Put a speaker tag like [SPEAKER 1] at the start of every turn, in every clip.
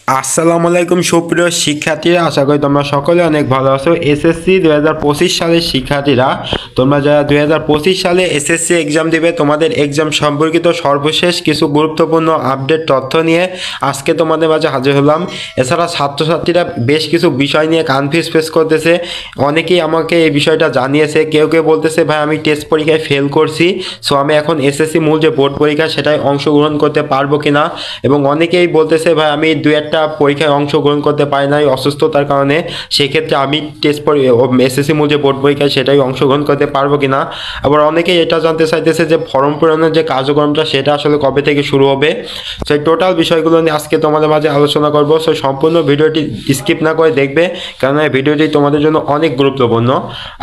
[SPEAKER 1] আসসালামু আলাইকুম সুপ্রিয় শিক্ষার্থীরা, আশা করি তোমরা সকলে অনেক ভালো আছো। এসএসসি 2025 সালের শিক্ষার্থীরা, তোমরা যারা 2025 সালে এসএসসি এক্সাম দিবে, তোমাদের এক্সাম সম্পর্কিত সর্বশেষ কিছু গুরুত্বপূর্ণ আপডেট তথ্য নিয়ে আজকে তোমাদের মাঝে হাজির হলাম। এছাড়া ছাত্রছাত্রীরা বেশ কিছু বিষয় নিয়ে কনফিউজ ফেস করতেছে। অনেকেই আমাকে এই বিষয়টা জানিয়েছে। কেউ কেউ বলতেছে ভাই আমি টেস্ট পরীক্ষায় ফেল করছি, সো আমি এখন এসএসসি মূল যে বোর্ড পরীক্ষা সেটাই অংশগ্রহণ করতে পারবো কিনা। এবং অনেকেই বলতেছে ভাই আমি দু একটা পরীক্ষায় অংশগ্রহণ করতে পারি নাই অসুস্থতার কারণে, সেক্ষেত্রে আমি এসএসসি মূল যে বোর্ড পরীক্ষা সেটাই অংশগ্রহণ করতে পারবো কিনা। আবার অনেকেই এটা জানতে চাইতেছে যে ফর্ম পূরণের যে কার্যক্রমটা সেটা আসলে কবে থেকে শুরু হবে। সেই টোটাল বিষয়গুলো নিয়ে আজকে তোমাদের মাঝে আলোচনা করবো। সো সম্পূর্ণ ভিডিওটি স্কিপ না করে দেখবে, কারণ এই ভিডিওটি তোমাদের জন্য অনেক গুরুত্বপূর্ণ।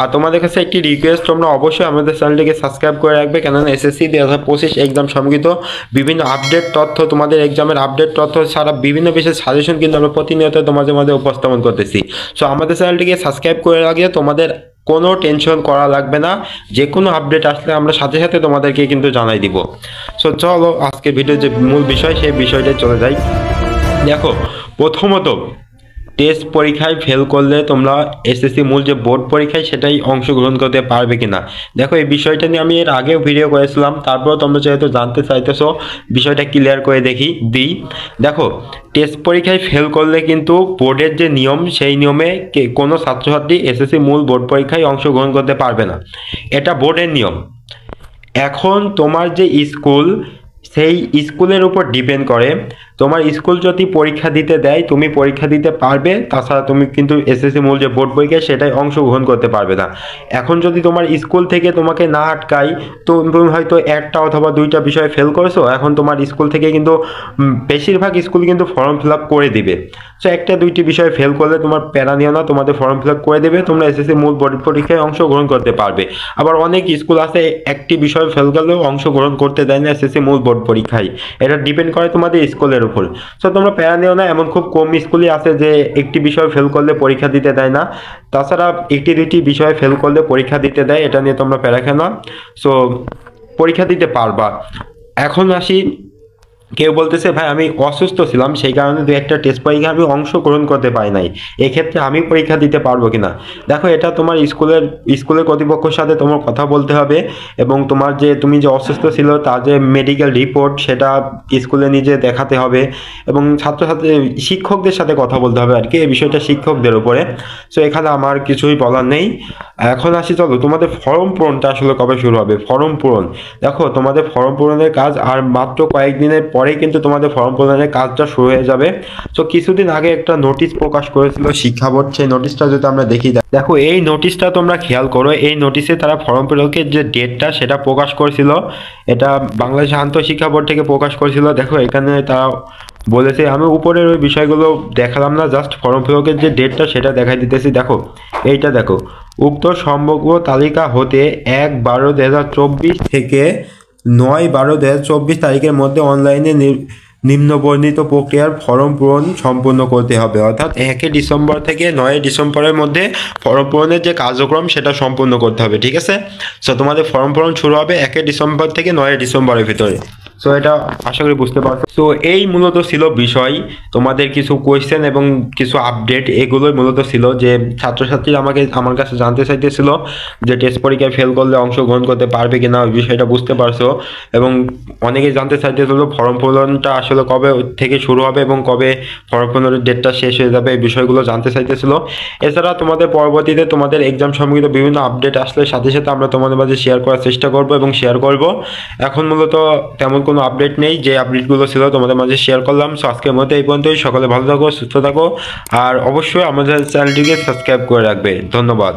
[SPEAKER 1] আর তোমাদের কাছে একটি রিকোয়েস্ট, তোমরা অবশ্যই আমাদের চ্যানেলটিকে সাবস্ক্রাইব করে রাখবে, কেননা এসএসসি 2025 এক্সাম সম্পর্কিত বিভিন্ন আপডেট তথ্য, তোমাদের এক্সামের আপডেট তথ্য ছাড়া বিভিন্ন বিষয়ের সাজেশন কিন্তু আমরা প্রতিনিয়ত তোমাদের মাঝে উপস্থাপন করতেছি। সো আমাদের চ্যানেলটিকে সাবস্ক্রাইব করে রাখলে তোমাদের কোনো টেনশন করা লাগবে না। যে কোনো আপডেট আসলে আমরা সাথে সাথে তোমাদেরকে কিন্তু জানাই দিব। সো চলো আজকে ভিডিওর যে মূল বিষয় সেই বিষয়টায় চলে যাই। দেখো, প্রথমত টেস্ট পরীক্ষায় ফেল করলে তোমরা এসএসসি মূল যে বোর্ড পরীক্ষায় সেটাই অংশগ্রহণ করতে পারবে কিনা। দেখো, এই বিষয়টা নিয়ে আমি এর আগেও ভিডিও করেছিলাম, তারপর তোমরা যেহেতু জানতে চাইতেছো বিষয়টা ক্লিয়ার করে দিই। দেখো, টেস্ট পরীক্ষায় ফেল করলে কিন্তু বোর্ডের যে নিয়ম সেই নিয়মে কোনো ছাত্রছাত্রী এসএসসি মূল বোর্ড পরীক্ষায় অংশগ্রহণ করতে পারবে না। এটা বোর্ডের নিয়ম। এখন তোমার যে স্কুল, সেই স্কুলের উপর ডিপেন্ড করে। তোমার স্কুল যদি পরীক্ষা দিতে দেয় তুমি পরীক্ষা দিতে পারবে, তাছাড়া তুমি কিন্তু এসএসসি মূল যে বোর্ড পরীক্ষা সেটাই অংশগ্রহণ করতে পারবে না। এখন যদি তোমার স্কুল থেকে তোমাকে না আটকায়, তো তুমি হয়তো একটা অথবা দুইটা বিষয়ে ফেল করেছো, এখন তোমার স্কুল থেকে কিন্তু বেশিরভাগ স্কুল কিন্তু ফর্ম ফিল আপ করে দিবে। সো একটা দুইটি বিষয়ে ফেল করলে তোমার প্যারা নিও না, তোমাদের ফর্ম ফিল আপ করে দেবে, তোমরা এসএসসি মূল বোর্ড পরীক্ষায় অংশগ্রহণ করতে পারবে। আবার অনেক স্কুল আছে একটি বিষয়ে ফেল করলেও অংশগ্রহণ করতে দেয় না এসএসসি মূল বোর্ড পরীক্ষায়। এটা ডিপেন্ড করে তোমাদের স্কুলের উপর। সো তোমরা প্যারা নিও না, এমন খুব কম স্কুলই আছে যে একটি বিষয় ফেল করলে পরীক্ষা দিতে দেয় না। তাছাড়া একটি দুইটি বিষয়ে ফেল করলে পরীক্ষা দিতে দেয়, এটা নিয়ে তোমরা প্যারা খেও না। সো পরীক্ষা দিতে পারবা। এখন আসি, কেউ বলতেছে ভাই আমি অসুস্থ ছিলাম, সেই কারণে দু একটা টেস্ট পরীক্ষা আমি অংশগ্রহণ করতে পারি নাই, এক্ষেত্রে আমি পরীক্ষা দিতে পারবো কিনা। দেখো, এটা তোমার স্কুলের কর্তৃপক্ষের সাথে তোমার কথা বলতে হবে, এবং তোমার যে তুমি যে অসুস্থ ছিল তার যে মেডিকেল রিপোর্ট সেটা স্কুলে নিজে দেখাতে হবে, এবং ছাত্রছাত্রী শিক্ষকদের সাথে কথা বলতে হবে আর কি, এই বিষয়টা শিক্ষকদের উপরে। সো এখানে আমার কিছুই বলার নেই। এখন আসি, চলো তোমাদের ফর্ম পূরণটা আসলে কবে শুরু হবে। ফর্ম পূরণ, দেখো তোমাদের ফর্ম পূরণের কাজ আর মাত্র কয়েকদিনের পরেই কিন্তু তোমাদের ফর্ম পূরণের কাজটা শুরু হয়ে যাবে। তো কিছুদিন আগে একটা নোটিশ প্রকাশ করেছিল শিক্ষা বোর্ড, সেই নোটিশটা যদি আমরা দেখি, দেখো এই নোটিশটা তোমরা খেয়াল করো। এই নোটিশে তারা ফর্ম পূরণের যে ডেটটা সেটা প্রকাশ করেছিল, এটা বাংলাদেশ আন্তঃশিক্ষা বোর্ড থেকে প্রকাশ করেছিল। দেখো এখানে তারা বলেছে, আমি উপরের ওই বিষয়গুলো দেখালাম না, জাস্ট ফর্ম ফিলআপের যে ডেটটা সেটা দেখাই দিতেছি। দেখো এইটা দেখো, উক্ত সমগ্র তালিকা হতে 1/12/2024 থেকে 9/12/2024 তারিখের মধ্যে অনলাইনে নিম্নবর্ণিত প্রক্রিয়ার ফর্ম পূরণ সম্পূর্ণ করতে হবে। অর্থাৎ 1 ডিসেম্বর থেকে 9 ডিসেম্বরের মধ্যে ফর্ম পূরণের যে কার্যক্রম সেটা সম্পূর্ণ করতে হবে, ঠিক আছে। সো তোমাদের ফর্ম পূরণ শুরু হবে 1 ডিসেম্বর থেকে 9 ডিসেম্বরের ভিতরে। সো এটা আশা করি বুঝতে পারছো। তো এই মূলত ছিল বিষয়, তোমাদের কিছু কোয়েশ্চেন এবং কিছু আপডেট, এগুলোই মূলত ছিল যে ছাত্রছাত্রীরা আমার কাছে জানতে চাইতেছিল যে টেস্ট পরীক্ষায় ফেল করলে অংশগ্রহণ করতে পারবে কিনা, ওই বিষয়টা বুঝতে পারছো। এবং অনেকেই জানতে চাইতেছিল ফর্ম পূরণটা আসলে কবে থেকে শুরু হবে এবং কবে ফর্ম পূরণের ডেটটা শেষ হয়ে যাবে, এই বিষয়গুলো জানতে চাইতেছিল। এছাড়া তোমাদের পরবর্তীতে তোমাদের এক্সাম সম্পর্কিত বিভিন্ন আপডেট আসলে সাথে সাথে আমরা তোমাদের মাঝে শেয়ার করার চেষ্টা করব এবং শেয়ার করব। এখন মূলত তেমন কোনো আপডেট নেই, যে আপডেটগুলো ছিল তোমাদের মাঝে শেয়ার করলাম। সো আজকের মতো এই পর্যন্তই। সকলে ভালো থাকো, সুস্থ থাকো, আর অবশ্যই আমাদের চ্যানেলটিকে সাবস্ক্রাইব করে রাখবে। ধন্যবাদ।